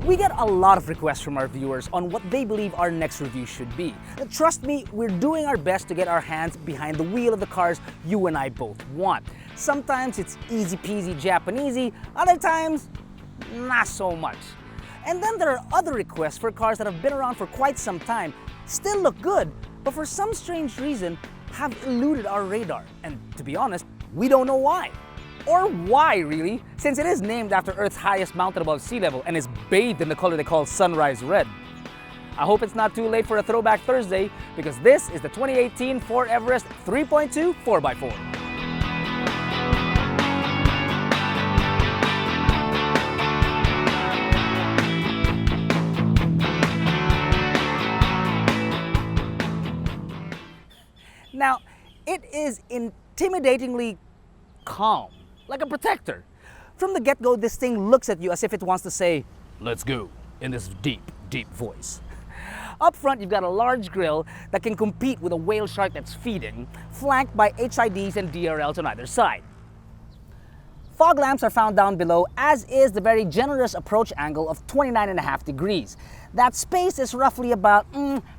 We get a lot of requests from our viewers on what they believe our next review should be. Trust me, we're doing our best to get our hands behind the wheel of the cars you and I both want. Sometimes it's easy peasy Japanesey, other times, not so much. And then there are other requests for cars that have been around for quite some time, still look good, but for some strange reason have eluded our radar. And to be honest, we don't know why. Or why, really, since it is named after Earth's highest mountain above sea level and is bathed in the color they call sunrise red. I hope it's not too late for a Throwback Thursday, because this is the 2018 Ford Everest 3.2 4x4. Now, it is intimidatingly calm, like a protector. From the get-go, this thing looks at you as if it wants to say, "Let's go," in this deep, deep voice. Up front, you've got a large grille that can compete with a whale shark that's feeding, flanked by HIDs and DRLs on either side. Fog lamps are found down below, as is the very generous approach angle of 29.5 degrees. That space is roughly about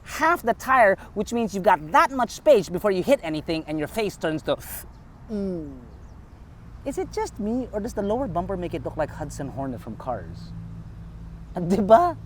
half the tire, which means you've got that much space before you hit anything and your face turns to Is it just me, or does the lower bumper make it look like Hudson Hornet from Cars? Diba?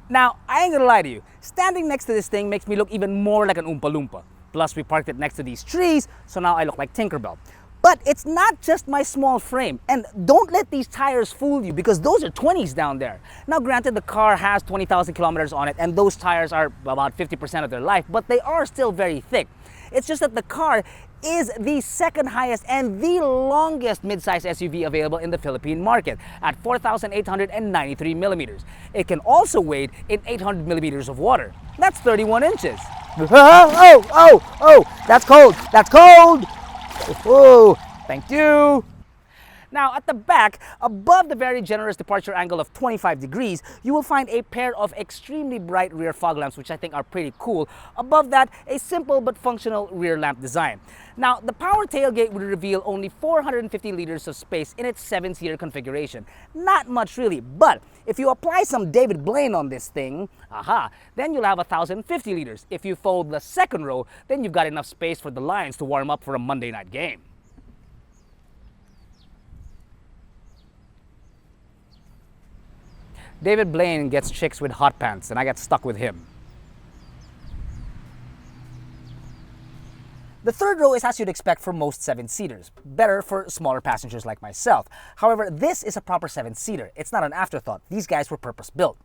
Now, I ain't gonna lie to you. Standing next to this thing makes me look even more like an Oompa Loompa. Plus, we parked it next to these trees, so now I look like Tinkerbell. But it's not just my small frame. And don't let these tires fool you, because those are 20s down there. Now, granted, the car has 20,000 kilometers on it, and those tires are about 50% of their life, but they are still very thick. It's just that the car is the second highest and the longest midsize SUV available in the Philippine market at 4,893 millimeters. It can also wade in 800 millimeters of water. That's 31 inches. Oh, that's cold, that's cold. Oh, thank you. Now, at the back, above the very generous departure angle of 25 degrees, you will find a pair of extremely bright rear fog lamps, which I think are pretty cool. Above that, a simple but functional rear lamp design. Now, the power tailgate would reveal only 450 liters of space in its 7-seater configuration. Not much really, but if you apply some David Blaine on this thing, then you'll have 1,050 liters. If you fold the second row, then you've got enough space for the Lions to warm up for a Monday night game. David Blaine gets chicks with hot pants, and I got stuck with him. The third row is as you'd expect for most 7-seaters, better for smaller passengers like myself. However, this is a proper 7-seater. It's not an afterthought. These guys were purpose-built.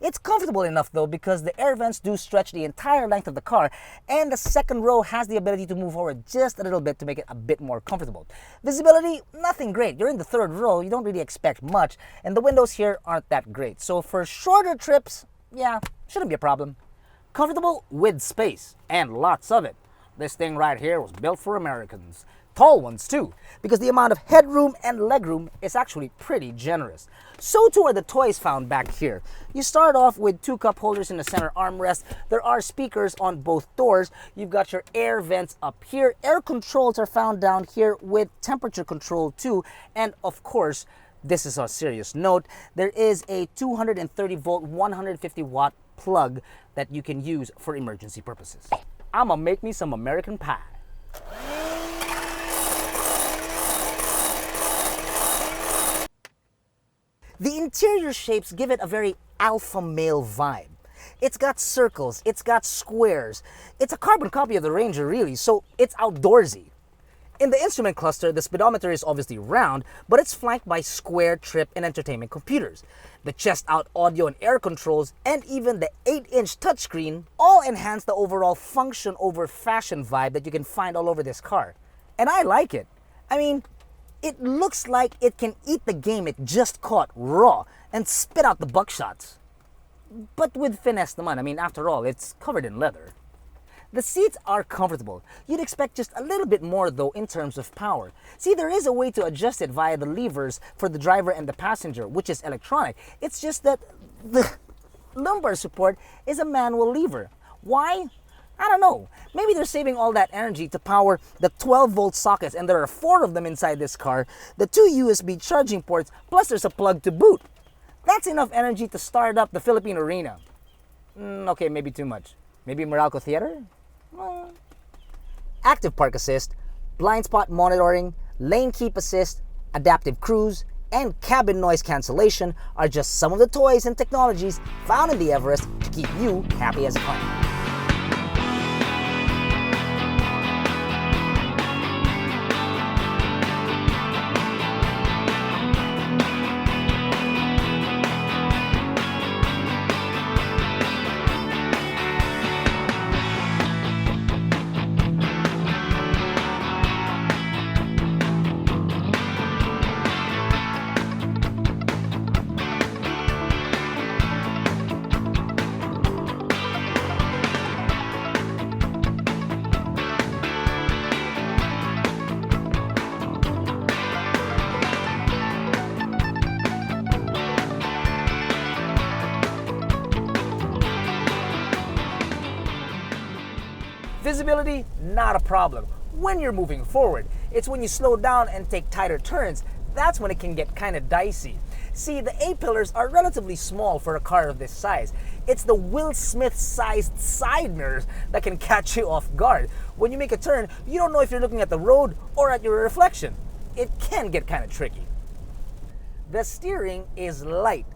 It's comfortable enough though, because the air vents do stretch the entire length of the car, and the second row has the ability to move forward just a little bit to make it a bit more comfortable. Visibility, nothing great. You're in the third row, you don't really expect much, and the windows here aren't that great. So for shorter trips, yeah, shouldn't be a problem. Comfortable with space, and lots of it. This thing right here was built for Americans. Tall ones too, because the amount of headroom and legroom is actually pretty generous. So too are the toys found back here. You start off with 2 cup holders in the center armrest. There are speakers on both doors. You've got your air vents up here. Air controls are found down here with temperature control too. And of course, this is a serious note, there is a 230 volt, 150 watt plug that you can use for emergency purposes. I'ma make me some American pie. The interior shapes give it a very alpha male vibe. It's got circles, it's got squares. It's a carbon copy of the Ranger really, so it's outdoorsy. In the instrument cluster, the speedometer is obviously round, but it's flanked by square, trip, and entertainment computers. The chest-out audio and air controls, and even the 8-inch touchscreen, all enhance the overall function over fashion vibe that you can find all over this car. And I like it. I mean, it looks like it can eat the game it just caught raw and spit out the buckshots. But with finesse naman. I mean, after all, it's covered in leather. The seats are comfortable. You'd expect just a little bit more though in terms of power. See, there is a way to adjust it via the levers for the driver and the passenger, which is electronic. It's just that the lumbar support is a manual lever. Why? I don't know, maybe they're saving all that energy to power the 12-volt sockets, and there are 4 of them inside this car, the 2 USB charging ports, plus there's a plug to boot. That's enough energy to start up the Philippine arena. Okay, maybe too much. Maybe Meralco Theater? Active park assist, blind spot monitoring, lane keep assist, adaptive cruise, and cabin noise cancellation are just some of the toys and technologies found in the Everest to keep you happy as a climber. Visibility, not a problem when you're moving forward. It's when you slow down and take tighter turns, that's when it can get kind of dicey. See, the A-pillars are relatively small for a car of this size. It's the Will Smith-sized side mirrors that can catch you off guard. When you make a turn, you don't know if you're looking at the road or at your reflection. It can get kind of tricky. The steering is light,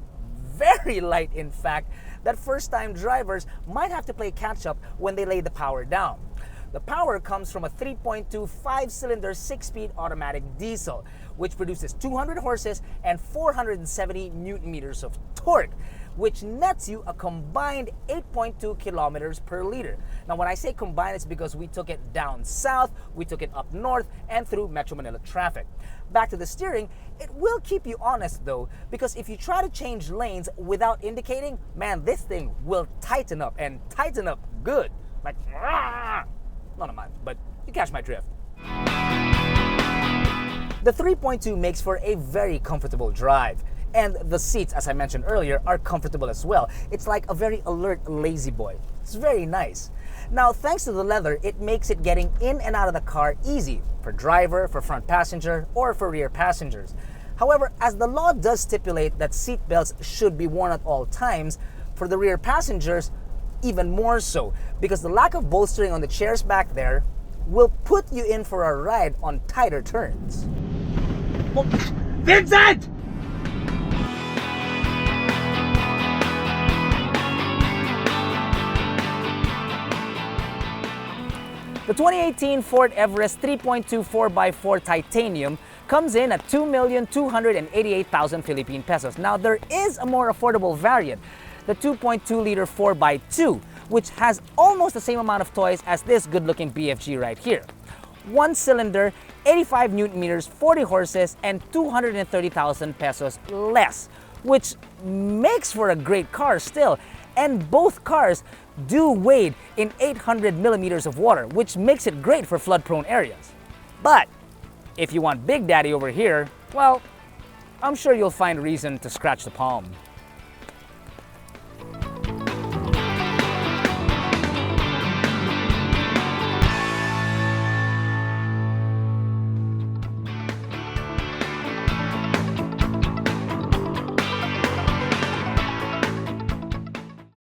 very light in fact, that first-time drivers might have to play catch-up when they lay the power down. The power comes from a 3.2 5-cylinder 6-speed automatic diesel, which produces 200 horses and 470 newton-meters of torque, which nets you a combined 8.2 kilometers per liter. Now, when I say combined, it's because we took it down south, we took it up north, and through Metro Manila traffic. Back to the steering, it will keep you honest though, because if you try to change lanes without indicating, man, this thing will tighten up, and tighten up good. Like, not a month, but you catch my drift. The 3.2 makes for a very comfortable drive. And the seats, as I mentioned earlier, are comfortable as well. It's like a very alert lazy boy. It's very nice. Now, thanks to the leather, it makes it getting in and out of the car easy for driver, for front passenger, or for rear passengers. However, as the law does stipulate that seat belts should be worn at all times, for the rear passengers, even more so, because the lack of bolstering on the chairs back there will put you in for a ride on tighter turns. Oh, Vincent! The 2018 Ford Everest 3.2 4x4 Titanium comes in at 2,288,000 Philippine pesos. Now, there is a more affordable variant, the 2.2-liter 4x2, which has almost the same amount of toys as this good-looking BFG right here. 1 cylinder, 85 newton meters, 40 horses, and 230,000 pesos less, which makes for a great car still. And both cars do wade in 800 millimeters of water, which makes it great for flood-prone areas. But if you want Big Daddy over here, well, I'm sure you'll find reason to scratch the palm.